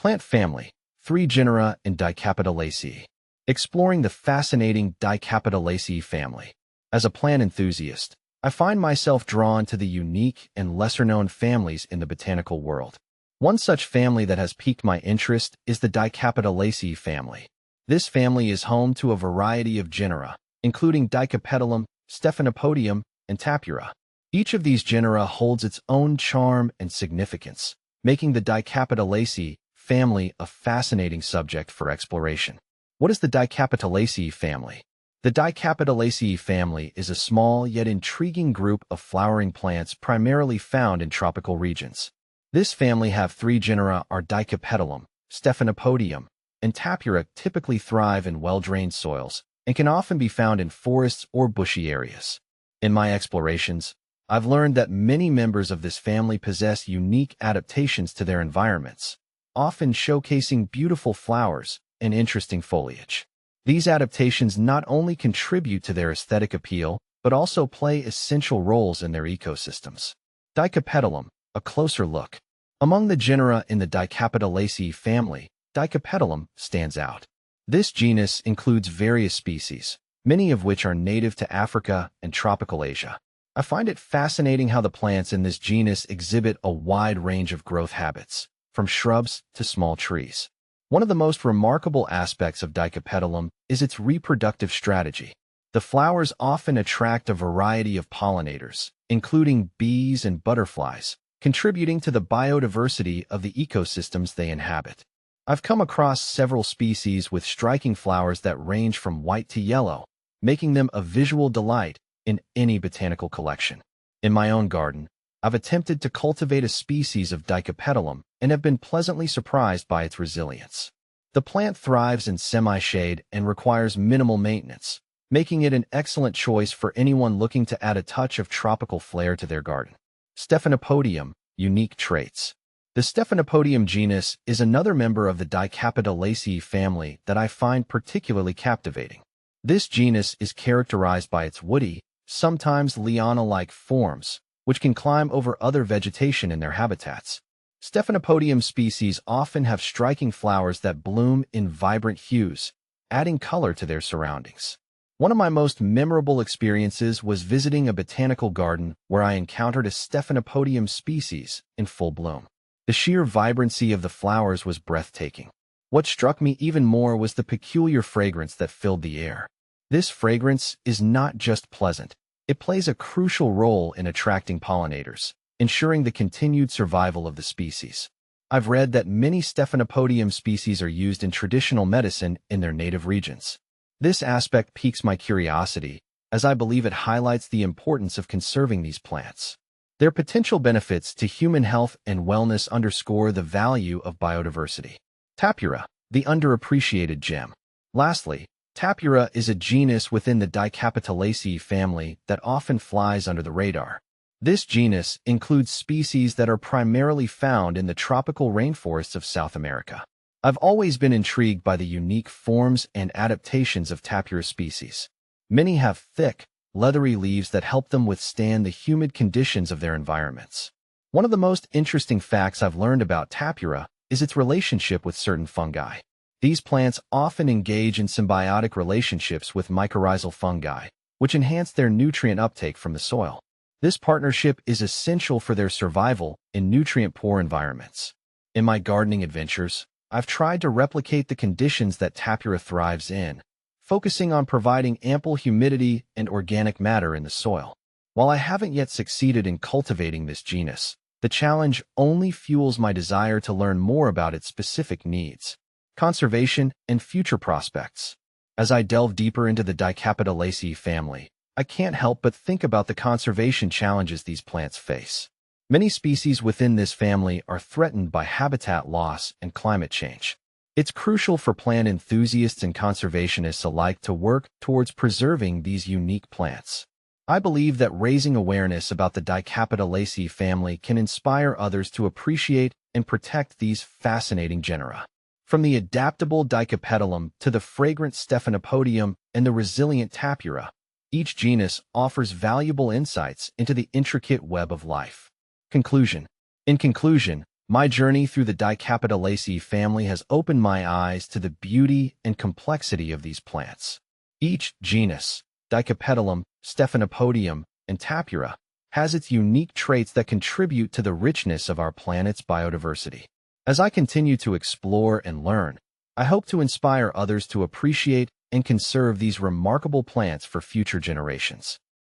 Plant family, 3 genera in Dichapetalaceae. Exploring the fascinating Dichapetalaceae family. As a plant enthusiast, I find myself drawn to the unique and lesser-known families in the botanical world. One such family that has piqued my interest is the Dichapetalaceae family. This family is home to a variety of genera, including Dichapetalum, Stephanopodium, and Tapira. Each of these genera holds its own charm and significance, making the Dichapetalaceae family a fascinating subject for exploration. What is the Dichapetalaceae family? The Dichapetalaceae family is a small yet intriguing group of flowering plants primarily found in tropical regions. This family have 3 genera are Dichapetalum, Stephanopodium, and Tapira typically thrive in well-drained soils and can often be found in forests or bushy areas. In my explorations, I've learned that many members of this family possess unique adaptations to their environments, often showcasing beautiful flowers and interesting foliage. These adaptations not only contribute to their aesthetic appeal, but also play essential roles in their ecosystems. Dichapetalum, a closer look. Among the genera in the Dichapetalaceae family, Dichapetalum stands out. This genus includes various species, many of which are native to Africa and tropical Asia. I find it fascinating how the plants in this genus exhibit a wide range of growth habits, from shrubs to small trees. One of the most remarkable aspects of Dichapetalum is its reproductive strategy. The flowers often attract a variety of pollinators, including bees and butterflies, contributing to the biodiversity of the ecosystems they inhabit. I've come across several species with striking flowers that range from white to yellow, making them a visual delight in any botanical collection. In my own garden, I've attempted to cultivate a species of Dichapetalum and have been pleasantly surprised by its resilience. The plant thrives in semi-shade and requires minimal maintenance, making it an excellent choice for anyone looking to add a touch of tropical flair to their garden. Stephanopodium, unique traits. The Stephanopodium genus is another member of the Dichapetalaceae family that I find particularly captivating. This genus is characterized by its woody, sometimes liana-like forms, which can climb over other vegetation in their habitats. Stephanopodium species often have striking flowers that bloom in vibrant hues, adding color to their surroundings. One of my most memorable experiences was visiting a botanical garden where I encountered a Stephanopodium species in full bloom. The sheer vibrancy of the flowers was breathtaking. What struck me even more was the peculiar fragrance that filled the air. This fragrance is not just pleasant, it plays a crucial role in attracting pollinators, ensuring the continued survival of the species. I've read that many Stephanopodium species are used in traditional medicine in their native regions. This aspect piques my curiosity, as I believe it highlights the importance of conserving these plants. Their potential benefits to human health and wellness underscore the value of biodiversity. Tapira, the underappreciated gem. Lastly, Tapira is a genus within the Dichapetalaceae family that often flies under the radar. This genus includes species that are primarily found in the tropical rainforests of South America. I've always been intrigued by the unique forms and adaptations of Tapira species. Many have thick, leathery leaves that help them withstand the humid conditions of their environments. One of the most interesting facts I've learned about Tapira is its relationship with certain fungi. These plants often engage in symbiotic relationships with mycorrhizal fungi, which enhance their nutrient uptake from the soil. This partnership is essential for their survival in nutrient-poor environments. In my gardening adventures, I've tried to replicate the conditions that Tapira thrives in, focusing on providing ample humidity and organic matter in the soil. While I haven't yet succeeded in cultivating this genus, the challenge only fuels my desire to learn more about its specific needs, conservation, and future prospects. As I delve deeper into the Dichapetalaceae family, I can't help but think about the conservation challenges these plants face. Many species within this family are threatened by habitat loss and climate change. It's crucial for plant enthusiasts and conservationists alike to work towards preserving these unique plants. I believe that raising awareness about the Dichapetalaceae family can inspire others to appreciate and protect these fascinating genera. From the adaptable Dichapetalum to the fragrant Stephanopodium and the resilient Tapira, each genus offers valuable insights into the intricate web of life. Conclusion. In conclusion, My journey through the Dichapetalaceae family has opened my eyes to the beauty and complexity of these plants. Each genus, Dichapetalum, Stephanopodium, and Tapura, has its unique traits that contribute to the richness of our planet's biodiversity. As I continue to explore and learn, I hope to inspire others to appreciate and conserve these remarkable plants for future generations.